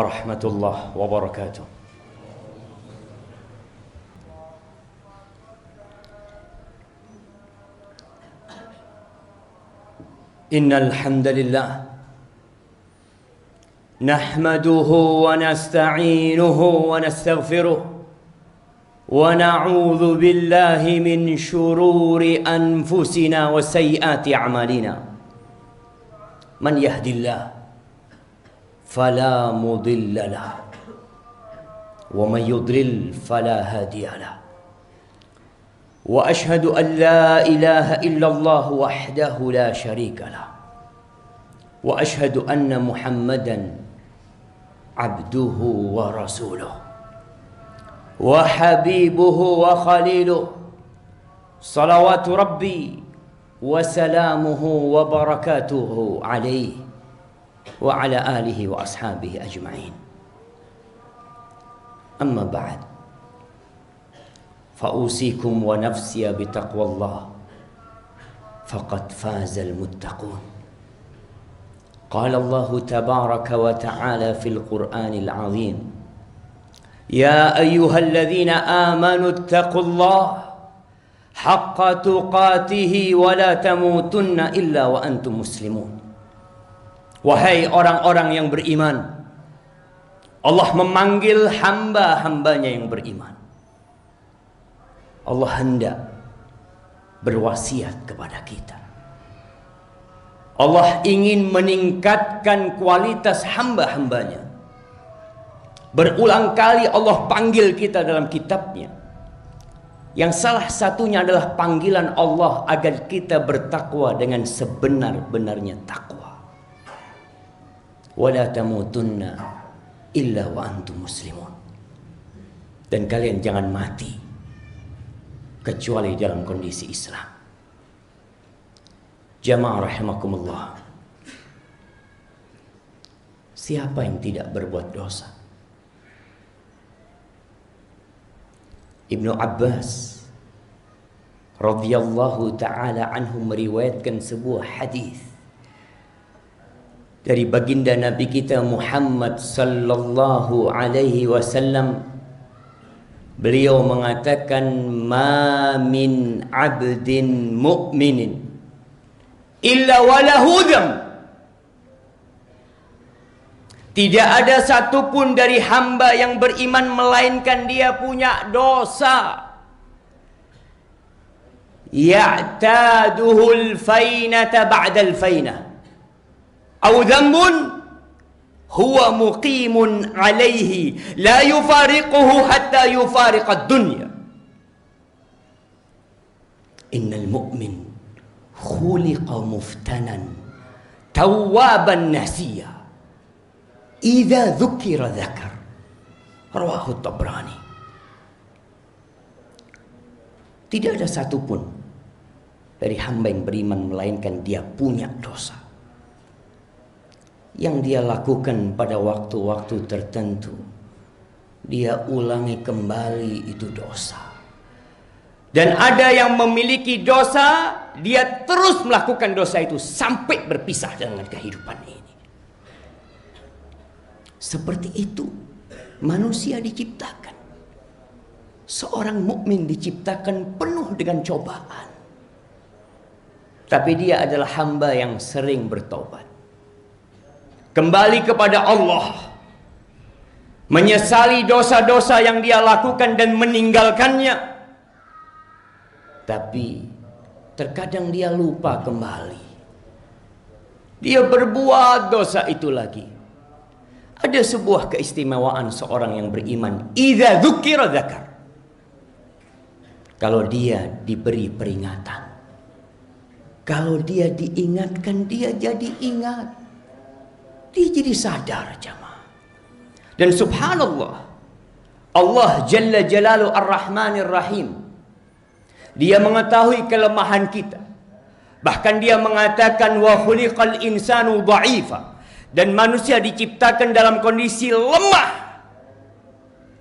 Warahmatullahi wabarakatuh. Innal hamdalillah nahmaduhu wa nasta'inuhu wa nastaghfiruh wa na'udzu billahi min shururi anfusina wa sayyiati a'malina. Man yahdillah فلا مضل له ومن يضلل فلا هادي له وأشهد أن لا إله إلا الله وحده لا شريك له وأشهد أن محمدا عبده ورسوله وحبيبه وخليله صلوات ربي وسلامه وبركاته عليه وعلى آله وأصحابه أجمعين. أما بعد فأوصيكم ونفسي بتقوى الله فقد فاز المتقون. قال الله تبارك وتعالى في القرآن العظيم: يا أيها الذين آمنوا اتقوا الله حق تقاته ولا تموتن إلا وأنتم مسلمون. Wahai orang-orang yang beriman, Allah memanggil hamba-hambanya yang beriman. Allah hendak berwasiat kepada kita. Allah ingin meningkatkan kualitas hamba-hambanya. Berulang kali Allah panggil kita dalam kitabnya. Yang salah satunya adalah panggilan Allah agar kita bertakwa dengan sebenar-benarnya takwa. Wala tamutunna illa wa antum muslimun. Dan kalian jangan mati kecuali dalam kondisi Islam. Jamaah rahimakumullah. Siapa yang tidak berbuat dosa? Ibnu Abbas radhiyallahu ta'ala anhu meriwayatkan sebuah hadis dari baginda Nabi kita Muhammad sallallahu alaihi wasallam. Beliau mengatakan, ma min abdin mu'minin illa walahu dzam. Tidak ada satupun dari hamba yang beriman melainkan dia punya dosa. Ya'taduhul fainata ba'dal fainah أو ذنب هو مقيم عليه لا يفارقه حتى يفارق الدنيا. إن المؤمن خلق مفتنا توابا نسيا إذا ذكر ذكر. رواه الطبراني. Tidak ada satupun dari hamba yang beriman melainkan dia punya dosa yang dia lakukan pada waktu-waktu tertentu. Dia ulangi kembali itu dosa. Dan ada yang memiliki dosa, dia terus melakukan dosa itu sampai berpisah dengan kehidupan ini. Seperti itu manusia diciptakan. Seorang mukmin diciptakan penuh dengan cobaan. Tapi dia adalah hamba yang sering bertobat, kembali kepada Allah, menyesali dosa-dosa yang dia lakukan dan meninggalkannya. Tapi terkadang dia lupa kembali. Dia berbuat dosa itu lagi. Ada sebuah keistimewaan seorang yang beriman. Idza dzukira dzakar. Kalau dia diberi peringatan, kalau dia diingatkan, dia jadi ingat. Dia jadi sadar, jamaah. Dan subhanallah, Allah Jalla Jalalu Ar-Rahmanir Rahim, dia mengetahui kelemahan kita. Bahkan dia mengatakan wa khuliqal insanu dha'ifa, dan manusia diciptakan dalam kondisi lemah.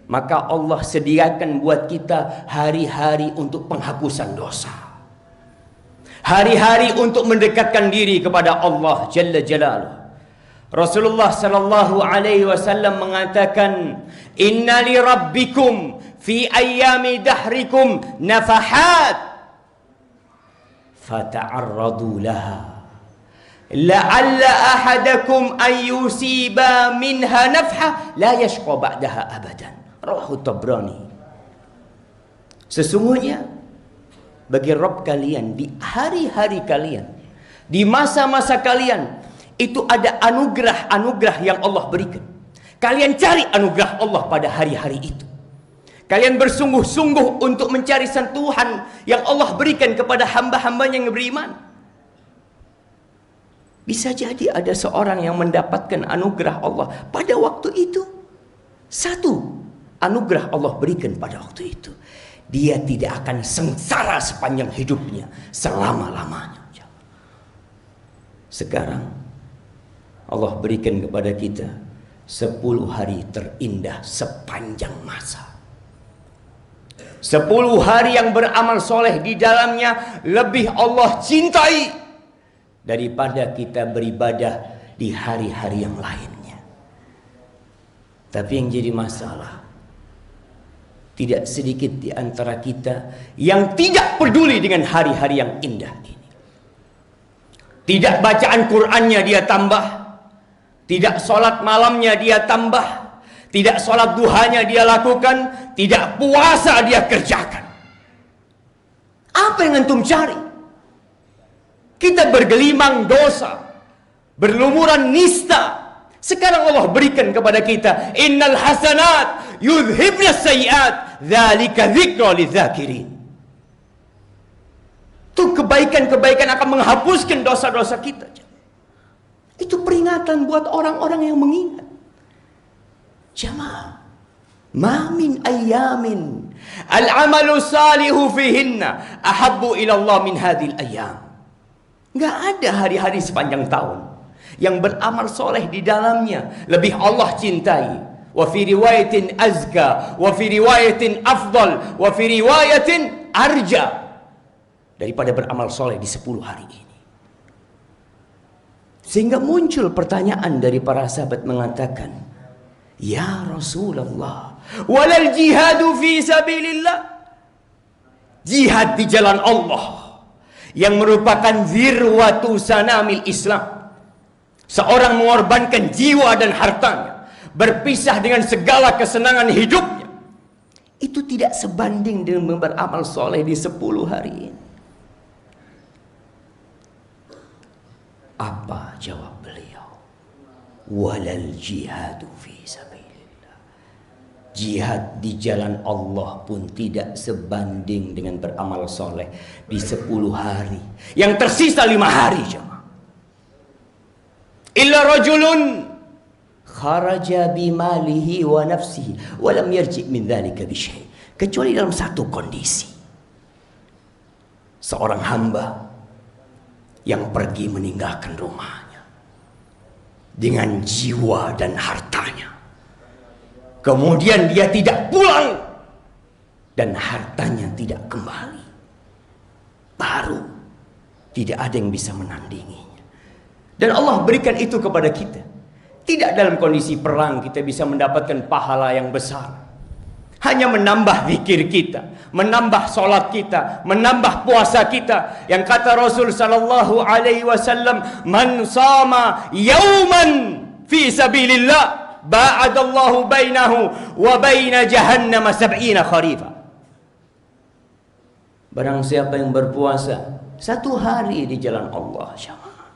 Maka Allah sediakan buat kita hari-hari untuk penghapusan dosa, hari-hari untuk mendekatkan diri kepada Allah Jalla Jalaluh. Rasulullah sallallahu alaihi wasallam mengatakan, "Inna li rabbikum fi ayyami dahrikum nafahat fata'arradu laha la'alla ahadakum an yusiba minha nafha la yashqa ba'daha abadan." Rawahu Tabrani. Sesungguhnya bagi Rabb kalian di hari-hari kalian, di masa-masa kalian, itu ada anugerah-anugerah yang Allah berikan. Kalian cari anugerah Allah pada hari-hari itu. Kalian bersungguh-sungguh untuk mencari sentuhan yang Allah berikan kepada hamba-hambanya yang beriman. Bisa jadi ada seorang yang mendapatkan anugerah Allah pada waktu itu. Satu anugerah Allah berikan pada waktu itu. Dia tidak akan sengsara sepanjang hidupnya, selama-lamanya. Sekarang Allah berikan kepada kita 10 hari terindah sepanjang masa. 10 hari yang beramal soleh di dalamnya lebih Allah cintai daripada kita beribadah di hari-hari yang lainnya. Tapi yang jadi masalah, tidak sedikit di antara kita yang tidak peduli dengan hari-hari yang indah ini. Tidak bacaan Qur'annya dia tambah, tidak sholat malamnya dia tambah, tidak sholat duhanya dia lakukan, tidak puasa dia kerjakan. Apa yang antum cari? Kita bergelimang dosa, berlumuran nista. Sekarang Allah berikan kepada kita, innal hasanat yudhibna sayyiat, dzalika dzikra lidzakirin. Itu kebaikan-kebaikan akan menghapuskan dosa-dosa kita. Itu peringatan buat orang-orang yang mengingat. Jamaah, ma min ayyamin al-amalu salihu fihinna ahabbu ila Allah min hadhil ayyam. Enggak ada hari-hari sepanjang tahun yang beramal soleh di dalamnya lebih Allah cintai. Wa fi riwayatin azka, wa fi riwayatin afdal, wa fi riwayatin arja, daripada beramal soleh di 10 hari ini. Sehingga muncul pertanyaan dari para sahabat mengatakan, "Ya Rasulullah, walal jihadu fi sabilillah?" Jihad di jalan Allah yang merupakan zirwatu sanamil Islam. Seorang mengorbankan jiwa dan hartanya, berpisah dengan segala kesenangan hidupnya. Itu tidak sebanding dengan beramal soleh di 10 hari ini. Apa jawab beliau? Walal jihadu fi sabilillah. Jihad di jalan Allah pun tidak sebanding dengan beramal soleh di 10 hari. Yang tersisa 5 hari jemaah. Illa rajulun kharaja bimalihi wa nafsihi wa lam yarji' min dzalika bi syai'. Kecuali dalam satu kondisi. Seorang hamba yang pergi meninggalkan rumahnya dengan jiwa dan hartanya, kemudian dia tidak pulang dan hartanya tidak kembali, baru tidak ada yang bisa menandinginya. Dan Allah berikan itu kepada kita. Tidak dalam kondisi perang kita bisa mendapatkan pahala yang besar. Hanya menambah zikir kita, menambah solat kita, menambah puasa kita. Yang kata Rasul sallallahu alaihi wasallam, "Man shama yauman fi sabilillah, ba'adallahu bainahu wa baina jahannam 70 kharifa." Barang siapa yang berpuasa 1 hari di jalan Allah, syamaah,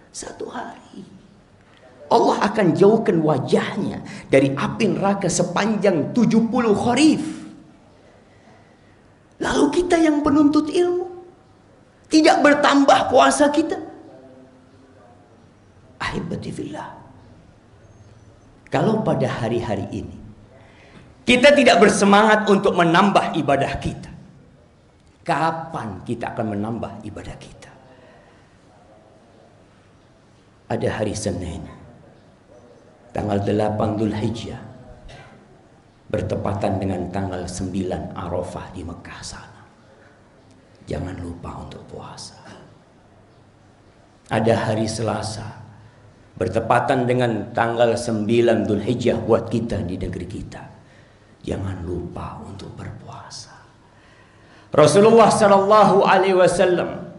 1 hari, Allah akan jauhkan wajahnya dari api neraka sepanjang 70 kharif. Lalu kita yang penuntut ilmu, tidak bertambah puasa kita. Ahibati fillah, kalau pada hari-hari ini kita tidak bersemangat untuk menambah ibadah kita, kapan kita akan menambah ibadah kita? Ada hari Senin, tanggal 8 Dzulhijjah, bertepatan dengan tanggal 9 Arafah di Mekah sana. Jangan lupa untuk puasa. Ada hari Selasa, bertepatan dengan tanggal 9 Dzulhijjah buat kita di negeri kita. Jangan lupa untuk berpuasa. Rasulullah sallallahu alaihi wasallam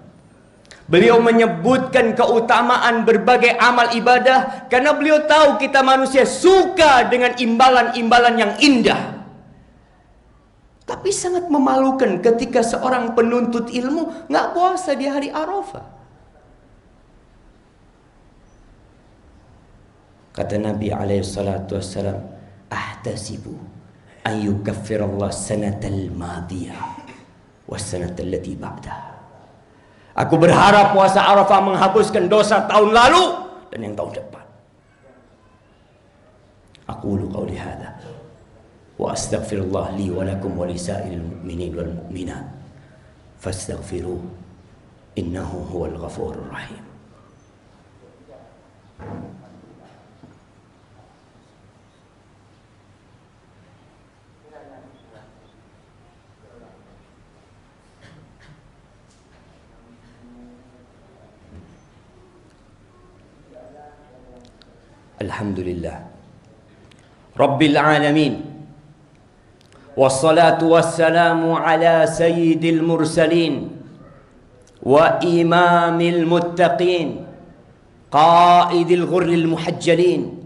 beliau menyebutkan keutamaan berbagai amal ibadah karena beliau tahu kita manusia suka dengan imbalan-imbalan yang indah. Tapi sangat memalukan ketika seorang penuntut ilmu nggak puasa di hari Arafah. Kata Nabi alaihi salatu wassalam, "Ahtasibu an yukaffirallah sanatal madiyah was sanatal lati ba'daha." Aku berharap puasa Arafah menghapuskan dosa tahun lalu dan yang tahun depan. Aqulu qawli hadza wa astaghfirullah li wa lakum wa lisairil mu'minin wal mu'minat fastaghfiruh innahu huwal ghafurur rahim. Alhamdulillah Rabbil alamin, wassalatu wassalamu ala sayyidil mursalin wa imamil muttaqin qaidil ghurril muhajjalin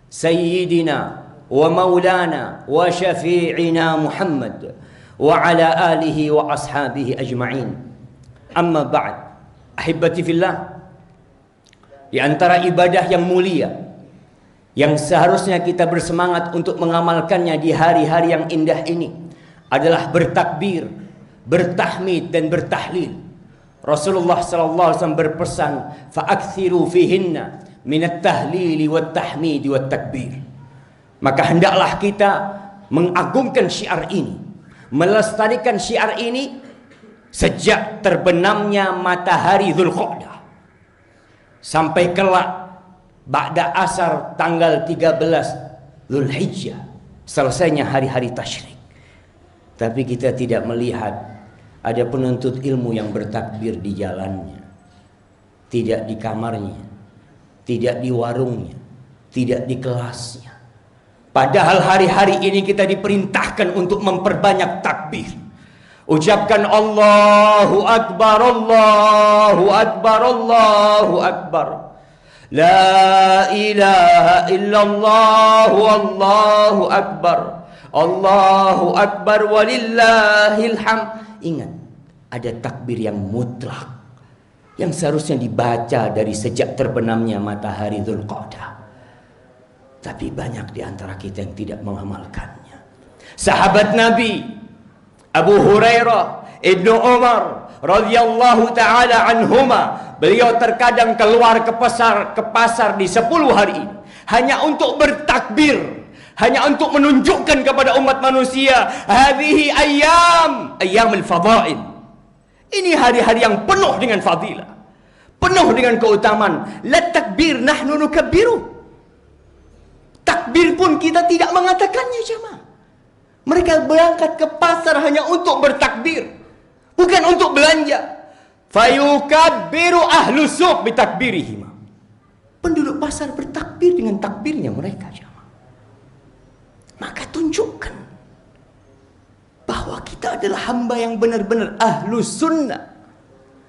sayyidina wa maulana wa syafi'ina Muhammad wa ala alihi wa ashabihi ajma'in. Amma ba'd, ahibbati fillah, di antara ibadah yang mulia yang seharusnya kita bersemangat untuk mengamalkannya di hari-hari yang indah ini adalah bertakbir, bertahmid dan bertahlil. Rasulullah sallallahu alaihi wasallam berpesan, "Fa'akthiru fihinna minat tahlili wat tahmidi wat takbir." Maka hendaklah kita mengagungkan syiar ini, melestarikan syiar ini sejak terbenamnya matahari Dzulqa'dah sampai kelak ba'da asar tanggal 13 Dzulhijjah, selesainya hari-hari tasyrik. Tapi kita tidak melihat ada penuntut ilmu yang bertakbir di jalannya, tidak di kamarnya, tidak di warungnya, tidak di kelasnya. Padahal hari-hari ini kita diperintahkan untuk memperbanyak takbir. Ucapkan Allahu Akbar, Allahu Akbar, Allahu Akbar. La ilaha illallah wallahu akbar, Allahu akbar walillahil hamd. Ingat, ada takbir yang mutlak yang seharusnya dibaca dari sejak terbenamnya matahari Dzulqa'dah. Tapi banyak di antara kita yang tidak mengamalkannya. Sahabat Nabi Abu Hurairah, Ibnu Umar radhiyallahu taala anhuma, beliau terkadang keluar ke pasar di 10 hari hanya untuk bertakbir, hanya untuk menunjukkan kepada umat manusia, hadhihi ayyamul fadail. Ini hari-hari yang penuh dengan fadilah, penuh dengan keutamaan. La takbir nahnu nukabbiru. Takbir pun kita tidak mengatakannya, jemaah. Mereka berangkat ke pasar hanya untuk bertakbir, bukan untuk belanja. Fayukabbiru ahlu suq bitakbirihim. Penduduk pasar bertakbir dengan takbirnya mereka, jemaah. Maka tunjukkan bahwa kita adalah hamba yang benar-benar ahlu sunnah,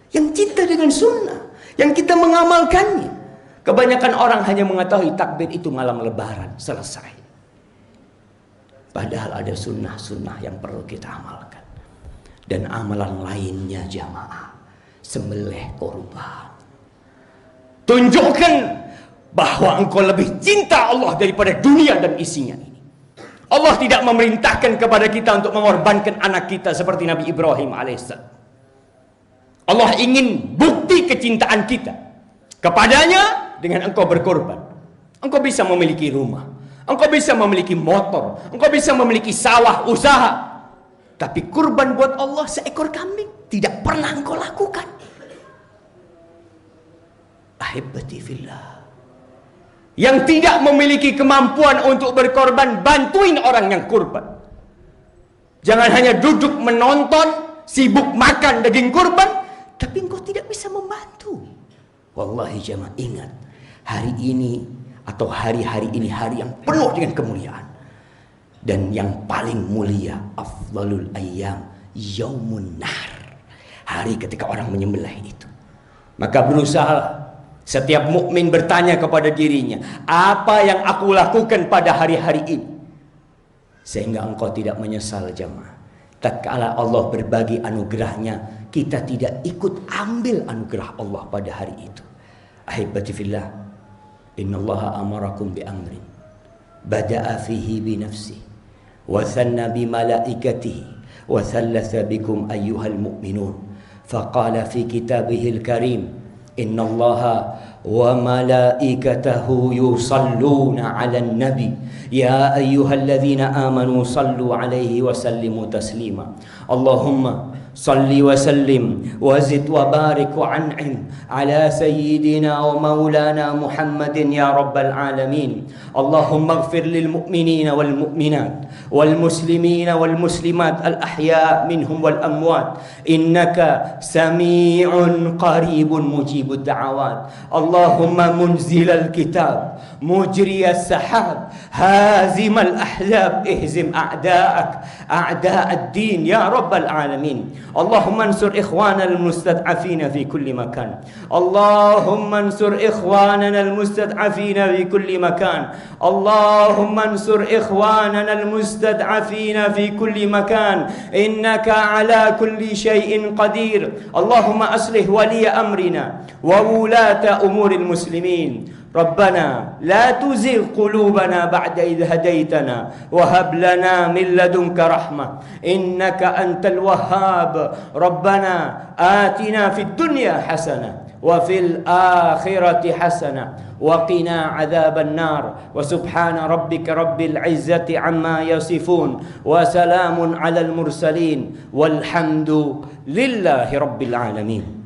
yang cinta dengan sunnah, yang kita mengamalkannya. Kebanyakan orang hanya mengetahui takbir itu malam lebaran, selesai. Padahal ada sunnah-sunnah yang perlu kita amalkan. Dan amalan lainnya, jamaah, sembelih korban. Tunjukkan bahwa engkau lebih cinta Allah daripada dunia dan isinya ini. Allah tidak memerintahkan kepada kita untuk mengorbankan anak kita seperti Nabi Ibrahim alaihissalam. Allah ingin bukti kecintaan kita kepadanya dengan engkau berkorban. Engkau bisa memiliki rumah, engkau bisa memiliki motor, engkau bisa memiliki sawah, usaha. Tapi kurban buat Allah seekor kambing tidak pernah engkau lakukan. Ahibati fillah. Yang tidak memiliki kemampuan untuk berkorban, bantuin orang yang kurban. Jangan hanya duduk menonton, sibuk makan daging kurban, tapi engkau tidak bisa membantu. Wallahi jamaah, ingat, hari ini atau hari-hari ini hari yang penuh dengan kemuliaan. Dan yang paling mulia, afdalul ayyam yaumun nahr, hari ketika orang menyembelih itu. Maka berusaha setiap mukmin bertanya kepada dirinya, apa yang aku lakukan pada hari-hari ini sehingga engkau tidak menyesal jemaah. Tatkala Allah berbagi anugerahnya, kita tidak ikut ambil anugerah Allah pada hari itu. Ahibati fillah, innallaha amarakum bi amrin bada'a fihi bi nafsihi wa thanna bi malaikatihi wa thallatha bikum ayyuhal mu'minun faqala fi kitabihil karim innallaha wa malaikatahu yusalluna 'alan nabi ya ayyuhalladzina amanu sallu 'alaihi wa sallimu taslima. Allahumma salli wa sallim wa zid wa barik wa an'im ala sayyidina wa maulana Muhammadin ya rabbal alamin. Allahumma ighfir lil mu'minina wal mu'minat wal muslimina wal muslimat al ahya minhum wal amwat innaka sami'un qaribun mujibud da'awat. Allahumma munzilal kitab mujriyas sahab hazimal ahzab ihzim a'da'ak a'da'ad din ya rabbal alamin. اللهم انصر إخواننا المستضعفين في كل مكان. اللهم انصر إخواننا المستضعفين في كل مكان. اللهم انصر إخواننا المستضعفين في كل مكان إنك على كل شيء قدير. اللهم أصلح ولي أمرنا وولاة أمور المسلمين. ربنا لا تزغ قلوبنا بعد إذ هديتنا وهب لنا من لدنك رحمة إنك أنت الوهاب. ربنا آتنا في الدنيا حسنة وفي الآخرة حسنة وقنا عذاب النار وسبحان ربك رب العزة عما يصفون وسلام على المرسلين والحمد لله رب العالمين.